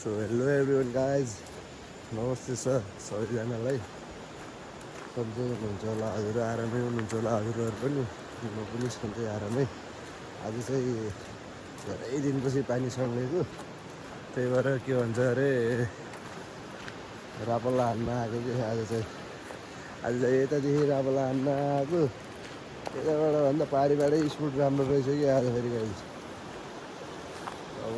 So hello everyone guys, नमस्ते sir सबैजनालाई। सन्चै हुनुहुन्छ होला हजुर, आरामै हुनुहुन्छ होला हजुरहरू पनि, म पनि सन्चै आरामै। आज चाहिँ धेरै दिनपछि पानी सङ्लेको, त्यही भएर के भन्छ अरे रापला हान्न आएको कि आज चाहिँ यतादेखि रापला हान्न आएको। यताबाट भन्दा पारिबाटै स्पुट राम्रो रहेछ कि आज फेरि गाइज। अब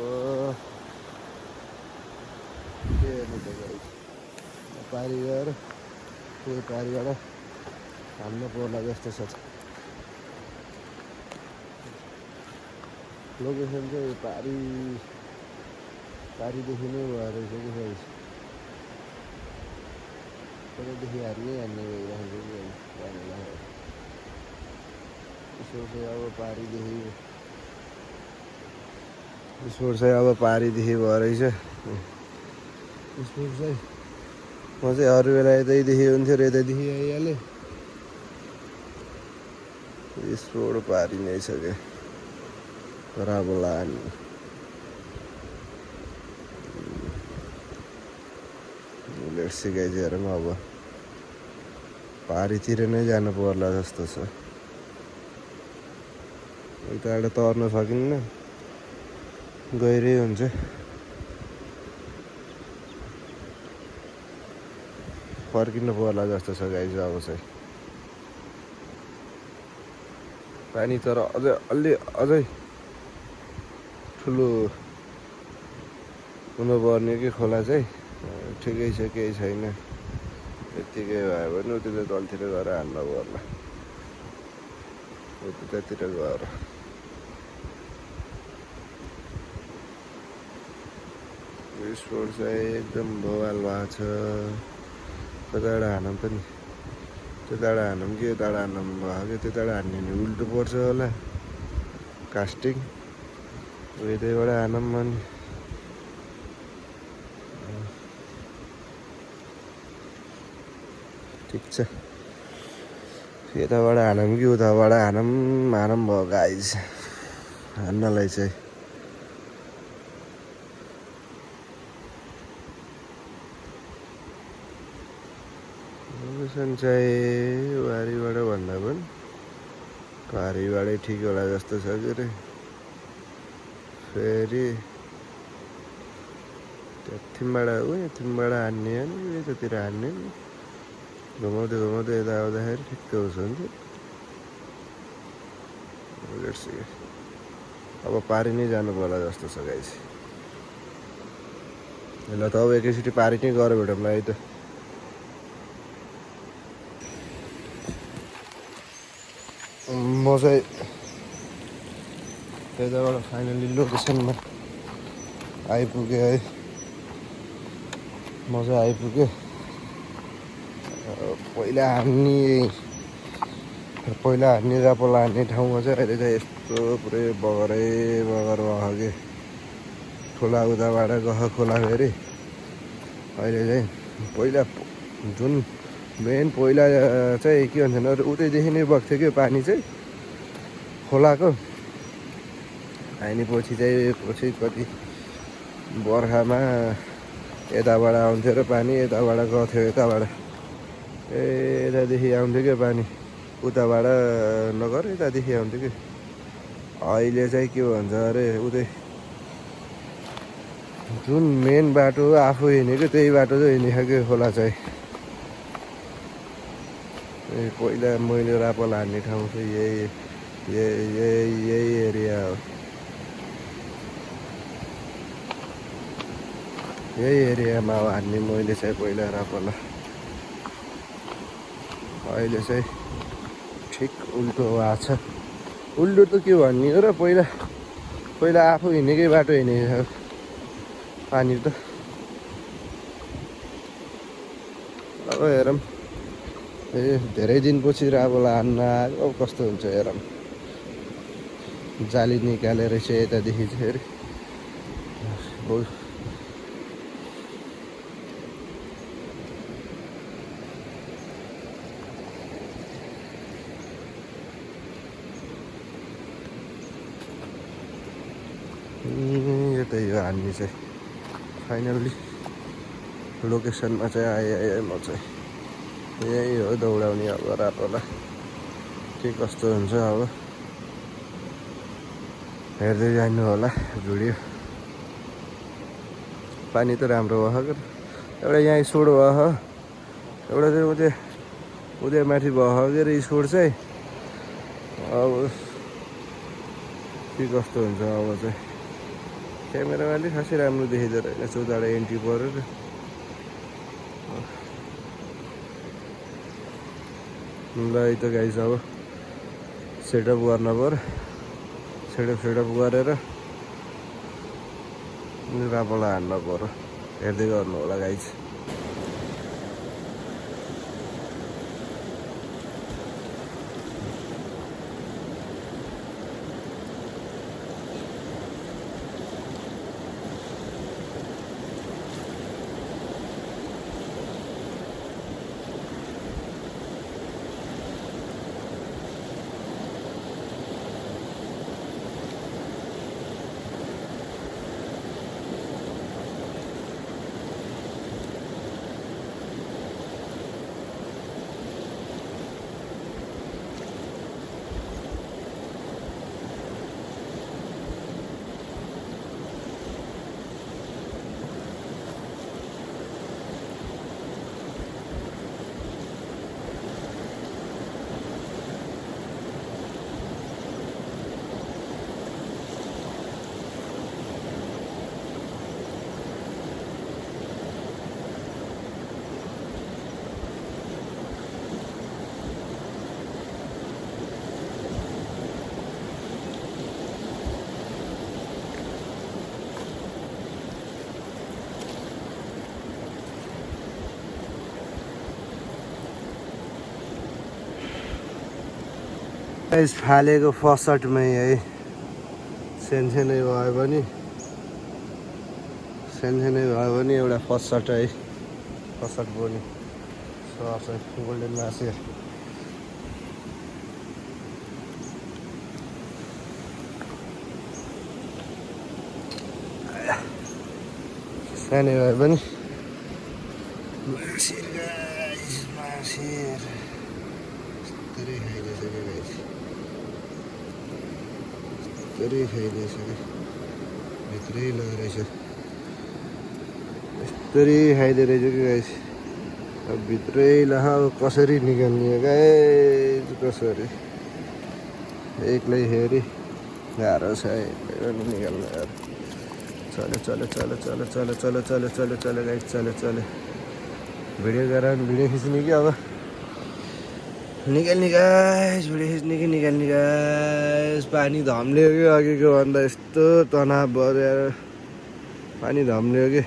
के हेर्नु त गाइज, पारि गएर त्यही पारिबाट हान्न पर्ला जस्तो छ। लोकेसन चाहिँ पारिदेखि नै भएर रहेछ कि गाइज। त्यतादेखि हान्ने भइरहेको कि पानीलाई स्पोर्ट चाहिँ अब पारिदेखि भएरहेछ। स्पोर्ट चाहिँ म चाहिँ अरू बेला यतैदेखि हुन्थ्यो र यतैदेखि आइहालेँ। स्पोर्ट पारि नै छ क्या राबला हान्ने। लेट्स सी गाइज, हेरौँ अब पारितिर नै जानु पर्ला जस्तो छ। उताबाट तर्न सकिन्न, गहिरै हुन्छ। फर्किनु पर्ला जस्तो छ गाइज। अब चाहिँ पानी तर अझै ठुलो हुनुपर्ने कि खोला चाहिँ ठिकै छ, केही छैन। यत्तिकै भयो भने उति त तलतिर गएर हान्न पर्ला, उतातिर गएर। स्पोर्ट चाहिँ एकदम बवाल भएको छ। कताबाट हानौँ त नि, त्यताबाट हानौँ कि यताबाट हानौँ भयो कि त्यताबाट हान्ने नि उल्टो पर्छ होला कास्टिङ। यतैबाट हानौँ भने ठिक छ। यताबाट हानौँ कि उताबाट हानौँ भयो गाइज हान्नलाई चाहिँ। लोकेसन चाहिँ बारीबाट भन्दा पनि पारिबाटै ठिक होला जस्तो छ कि रे। फेरि थिमबाट हान्ने अनि यतातिर हान्ने, घुमाउँदै यता आउँदाखेरि ठिक्क हुन्छ नि। अब पारि नै जानु पर्ला जस्तो छ गाइज। ल त अब एकैचोटि पारि नै गएर भेटौँला है त। म चाहिँ त्यताबाट फाइनली लोकेसनमा आइपुगेँ है। म चाहिँ आइपुगेँ पहिला हान्ने रापला हान्ने ठाउँमा चाहिँ। अहिले चाहिँ यस्तो पुरै बगर भएको कि खोला उताबाट गएको खोला। फेरि अहिले चाहिँ पहिला चाहिँ के भन्छ भने उतैदेखि नै बग्थ्यो कि पानी चाहिँ खोलाको। अनि पछि कति बर्खामा यताबाट आउँथ्यो र पानी यताबाट गर्थ्यो। यतादेखि आउँथ्यो क्या पानी, उताबाट नगर यतादेखि आउँथ्यो कि। अहिले चाहिँ के भन्छ अरे उतै जुन मेन बाटो आफू हिँडेको त्यही बाटो चाहिँ हिँडेको कि खोला चाहिँ। पहिला मैले रापला हान्ने ठाउँ चाहिँ यही एरिया हो। यही एरियामा हान्ने मैले चाहिँ पहिला रापला। अहिले चाहिँ ठिक उल्टो भएको छ। उल्टो त के भन्ने हो र, पहिला आफू हिँडेकै बाटो हिँडेको पानी त। अब हेरौँ, धेरै दिनपछि रापला हान्न आएको, अब कस्तो हुन्छ हेरौँ। जाली निकालेर चाहिँ यतादेखि चाहिँ फेरि यतै हो हान्ने चाहिँ। फाइनल्ली लोकेसनमा चाहिँ आएँ म चाहिँ। यही हो दौडाउने अब रातोलाई के कस्तो हुन्छ अब हेर्दै जानु होला भिडियो। पानी त राम्रो भयो एउटा यहाँ स्पोर्ट भयो, एउटा चाहिँ उदय माथि भयो के अरे स्पोर्ट चाहिँ। अब के कस्तो हुन्छ अब चाहिँ क्यामेरामा अलिक खासै राम्रो देखिँदो रहेन, चौतारा एन्ट्री परेर। ल है त गाइस अब सेटअप गर्न पर्यो, सेटअप गरेर रापला हान्न पर्यो। हेर्दै गर्नु होला गाइस। गाइस फालेको फर्स्ट सर्टमै है सानसानै भयो भने एउटा फर्स्ट सर्ट है, फर्स्ट सर्ट पनि सर्छ गोल्डन मासेर। सानै भए पनि मासेर गाइस, मासेर यस्तै खाइदिएछ क्या गाइस, यस्तै खाइदिएछ क्या, भित्रै लगाइरहेछ, यस्तै खाइदिए रहेछ क्या गाइस। अब भित्रै लहा कसरी निकाल्ने गाइस, कसरी एक्लै फेरि गाह्रो छ एक्लै निकाल्नु यार। चलो गाइस, चलो भिडियो गरेर भिडियो खिच्ने कि अब निकाल्ने गाइस, भिडियो खिच्ने कि निकाल्ने गाइस। पानी धम्लियो कि अघिको भन्दा यस्तो तनाव भयो यार, पानी धम्लियो कि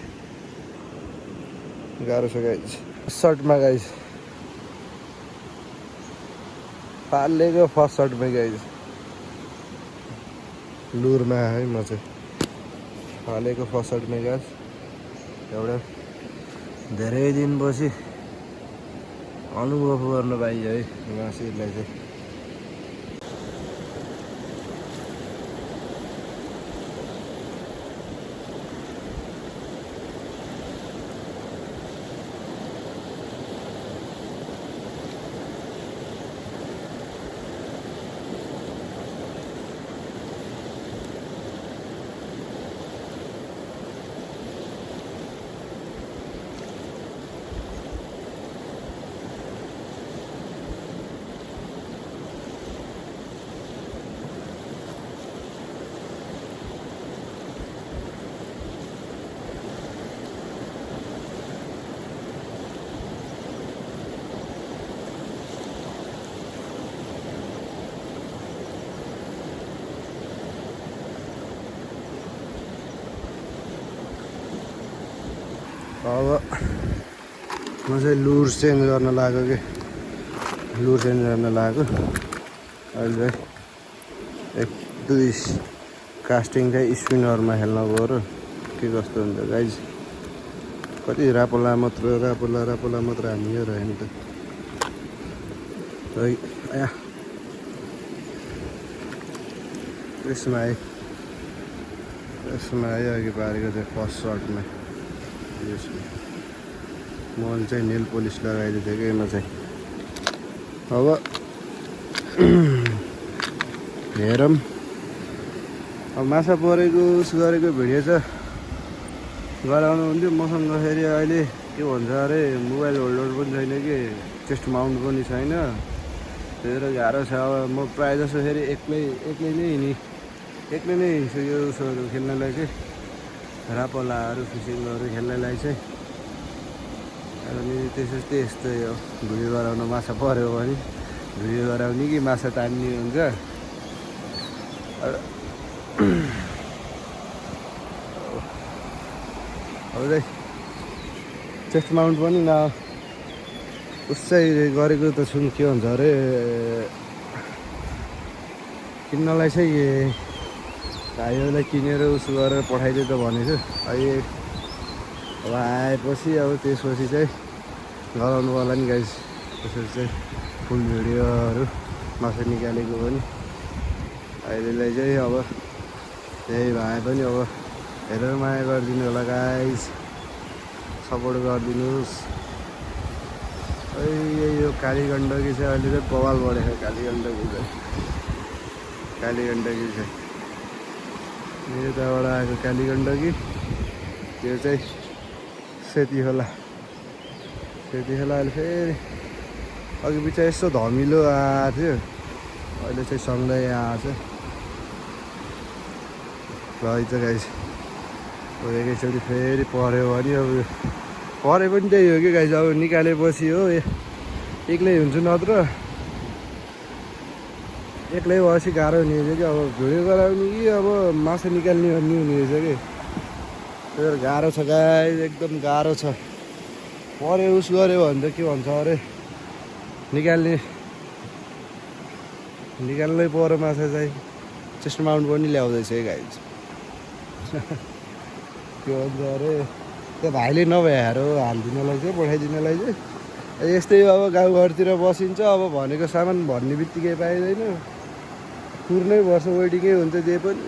गाह्रो छ गाइस। सर्टमा गाइस फालेको फर्स्ट सर्टमै गाइस, लुरमा है म चाहिँ फालेको फर्स्ट सर्टमै गाइस। एउटा धेरै दिनपछि अनुभव गर्न पाइयो है मासेलाई चाहिँ। अब म चाहिँ लुर चेन्ज गर्न लाग्यो कि अहिले एक दुई कास्टिङ चाहिँ स्पिनरमा खेल्न गयो। के कस्तो हुन्छ गाइज, कति रापोला मात्र हानियो रह्यो नि त। आया यसमा आयो अघि पारेको चाहिँ फर्स्ट सर्टमा। मैले चाहिँ नेल पोलिस लगाइदिएको थिएँ कि यसमा चाहिँ अब हेरौँ अब माछा परेको उस गरेको भिडियो चाहिँ गराउनु हुन्थ्यो मसँग फेरि अहिले के भन्छ अरे मोबाइल होल्डर पनि छैन कि चेस्ट माउन्ट पनि छैन त्यही भएर गाह्रो छ अब म प्रायः जसो फेरि एक्लै नै हिँड्छु यो उसहरू खेल्नलाई चाहिँ रापलाहरू फिसिङहरू खेल्नलाई चाहिँ अनि त्यस्तै हो भिडियो गराउन माछा पऱ्यो भने भिडियो गराउने कि माछा तान्ने हुन्छ अब चाहिँ चेस्ट माउन्ट पनि न उसै गरेको त छु के भन्छ अरे किन्नलाई चाहिँ भाइहरूलाई किनेर उस गरेर पठाइदियो त भनेको अहिले अब आएपछि अब त्यसपछि चाहिँ गराउनु होला नि गाइस त्यसपछि चाहिँ फुल भिडियोहरू माछा निकालेको पनि अहिलेलाई चाहिँ अब त्यही भए पनि अब हेरेर माया गरिदिनु होला गाइस सपोर्ट गरिदिनुहोस् यो काली गण्डकी चाहिँ अहिले चाहिँ बवाल बढेको काली गण्डकी चाहिँ यताबाट आएको काली गण्डकी त्यो चाहिँ सेती खोला अहिले फेरि अघि पछि यसो धमिलो आएको थियो अहिले चाहिँ सँगै आएको छ ल चाहिँ गाइस एकैचोटि फेरि पऱ्यो भने अब परे पनि त्यही हो कि गाइस अब निकालेपछि हो एक्लै हुन्छु नत्र एक्लै भएपछि गाह्रो हुने रहेछ कि अब भिडियो गराउने कि अब माछा निकाल्ने भन्ने हुने रहेछ कि त्यही भएर गाह्रो छ गाइस एकदम गाह्रो छ पऱ्यो उस गऱ्यो भने त के भन्छ अरे निकाल्नै पऱ्यो माछा चाहिँ चेस्ट माउन्ट पनि ल्याउँदैछ है गाइस के भन्छ अरे त्यो भाइले नभ्याएर हालिदिनलाई चाहिँ पठाइदिनलाई चाहिँ यस्तै अब गाउँघरतिर बसिन्छ अब भनेको सामान भन्ने बित्तिकै पाइँदैन कुर्नै पर्छ वेटिङै हुन्छ जे पनि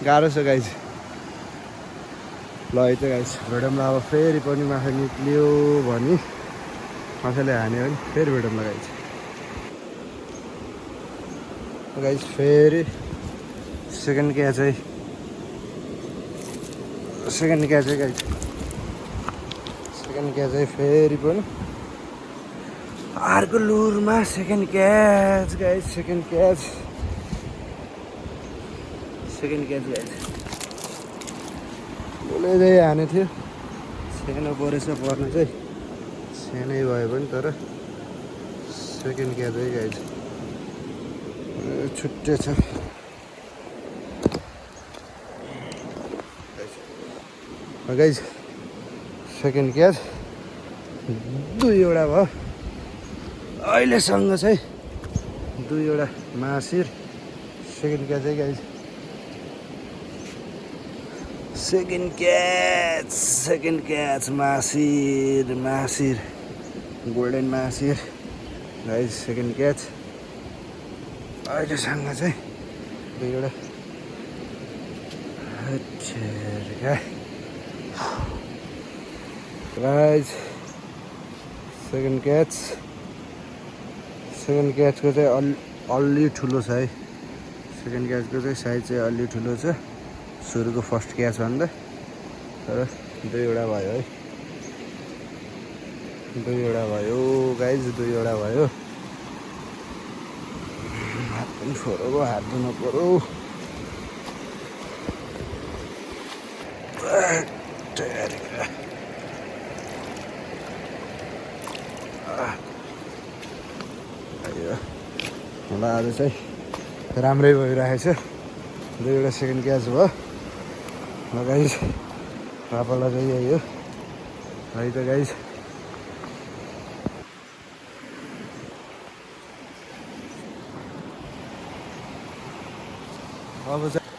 गाह्रो छ गाइस ल है त गाइस भेटौँला अब फेरि पनि माछा निक्लियो भने माछाले हान्यो भने फेरि भेटौँला गाइस फेरि सेकेन्ड क्याच है फेरि पनि अर्को लुरमा सेकेन्ड क्याच गाइस बोलेदै हाने थियो सेकेन्डमा परेछ पर्न चाहिँ सानै भयो पनि तर सेकेन्ड क्याच है गाइस छुट्टै छ गाइस सेकेन्ड क्याच दुईवटा भयो अहिलेसँग चाहिँ दुईवटा मासिर सेकेन्ड क्याच है guys second catch mahseer golden mahseer guys second catch अहिलेसँग चाहिँ दुईवटा गाइस सेकेन्ड क्याचको चाहिँ अलि ठुलो छ है सेकेन्ड क्याचको चाहिँ साइज चाहिँ अलि ठुलो छ सुरुको फर्स्ट क्याच भन्दा तर दुईवटा भयो है गाइस दुईवटा भयो हात पनि फोरो हात धुनु पर्यो मलाई आज चाहिँ राम्रै भइरहेछ दुईवटा सेकेन्ड क्याच भयो ल गाइस पापालाई चाहिँ यही हो है त गाइस अब चाहिँ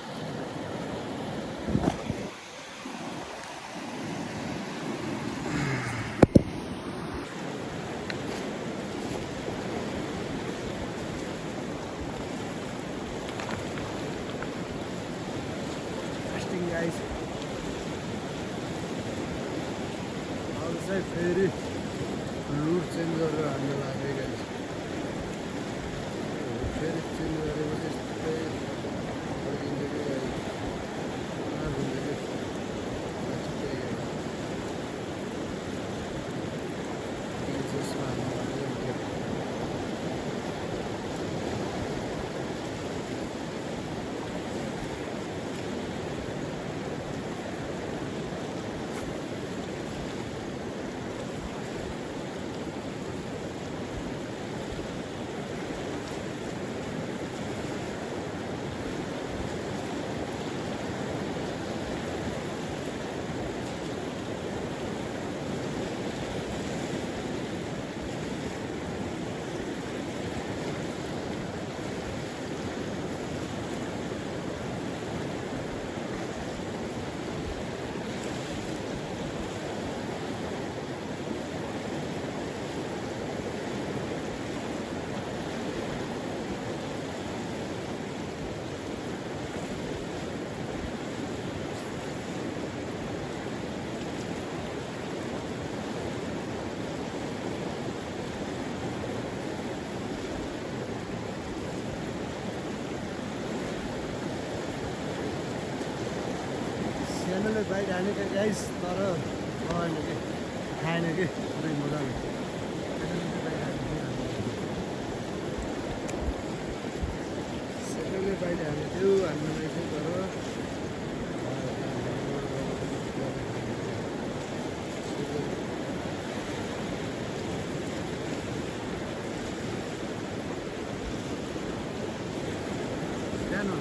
चाहिँ फेरि रुट चेन्ज गरेर हान्नु लाग्यो गाइस फेरि चेन्ज गरेपछि यस्तै फर्किन्छ कि गाइस सानोले बाइक हानेको गाइस तर खाएन कि खाएन कि पुरै मजाले सानोले बाइक हानेको हान्नु रहेछ तर सानो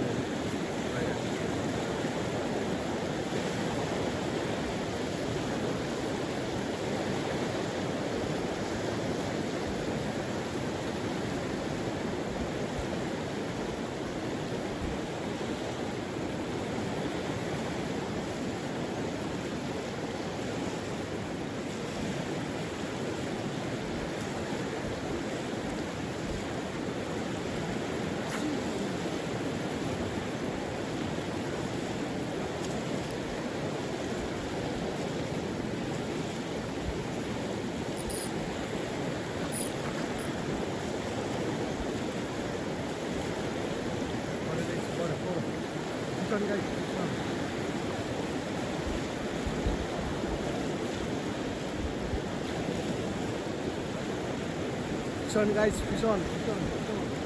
Fish on guys, fish on. Fish on guys, fish on, fish on, fish on.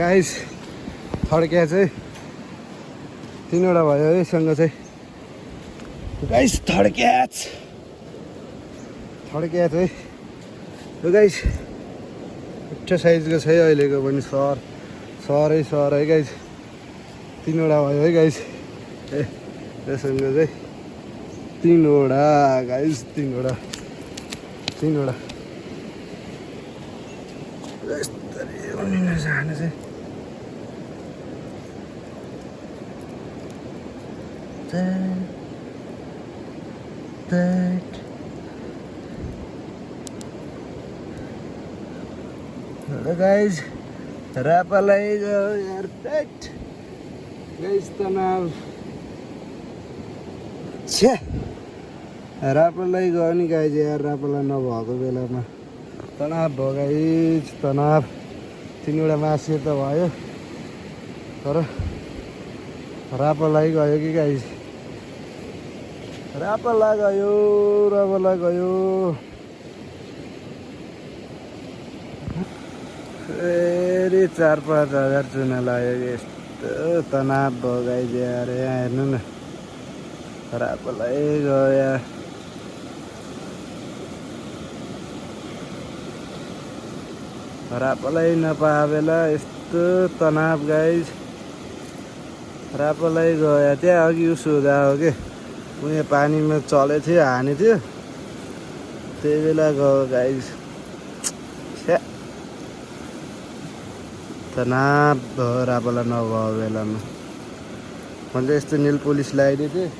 Guys थड्किया चाहिँ तीनवटा भयो यससँग चाहिँ गाइस थड्किया चाहिँ यो गाइस उच्च साइजको छ है अहिलेको पनि सरै है गाइस तीनवटा भयो है गाइस ए यससँग चाहिँ तीनवटा गाइस तीनवटा यस्तरी उनिन जाने चाहिँ that hello guys rapalai yaar that guys tanav छे rapalai गयो नि guys यार rapalai नभएको बेलामा तनाव भयो गाइस, तनाव। 3वटा मासु त भयो तर रापलाई गयो कि गाइस, रापला गयो, रापला गयो। फेरि 4-5 हजार चुना लाग्यो कि यस्तो तनाव भयो गाइस यार। यहाँ हेर्नु न, रापलाई गयो यार। रापलाई नपाए बेला यस्तो तनाव गाइस, रापलाई गयो। त्यहाँ अघि उसो हुँदा हो कि उयो पानीमा चलेको थियो, हानी थियो, त्यही बेला गयो गाइस। तनाव भयो रापला नभएको बेलामा। मैले यस्तो नेल पोलिस लगाइदिएको थिएँ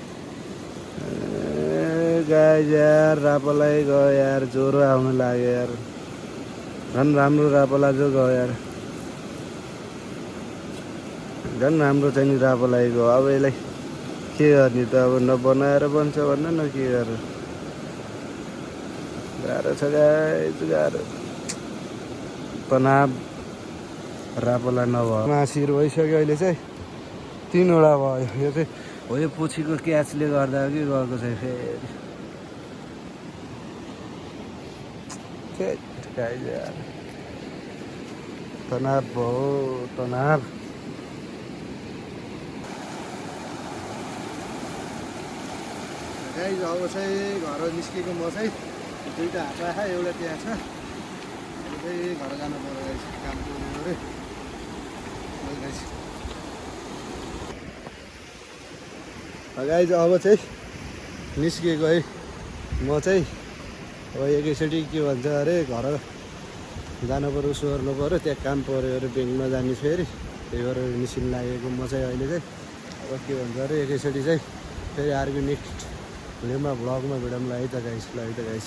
गाइस यार। रापलाई गयो यार, ज्वरो आउन लाग्यो यार। झन् राम्रो रापला जो गयो यार, झन् राम्रो चाहिँ नि रापलाई गयो। अब यसलाई के गर्ने त, अब नबनाएर बन्छ भन्न न, के गर्नु। गाह्रो छ गाइस, गाह्रो। तनाव रापला नभयो। मासिर भइसक्यो अहिले चाहिँ 3वटा भयो। यो चाहिँ हो, यो पुछीको क्याचले गर्दा कि गएको चाहिँ फेरि गाइस यार। तनाव भयो, तनाव। गाइस अब चाहिँ घर निस्केको म चाहिँ 2टा हात आँखा, एउटा त्यहाँ छ। अहिले चाहिँ घर जानु पर्यो गाइस, काम गर्नु अरे गाइस। अब चाहिँ निस्केको है म चाहिँ। अब एकैचोटि के भन्छ अरे, घर जानु पऱ्यो, सोर्नु पऱ्यो, त्यहाँ काम पऱ्यो अरे, ब्याङ्कमा जाने फेरि। त्यही भएर निस्किनु लागेको म चाहिँ अहिले चाहिँ। अब के भन्छ अरे, एकैचोटि चाहिँ फेरि अर्को नेक्स्ट भिडियोमा भ्लगमा भिडियोमा है त गाइस, ल है त गाइस।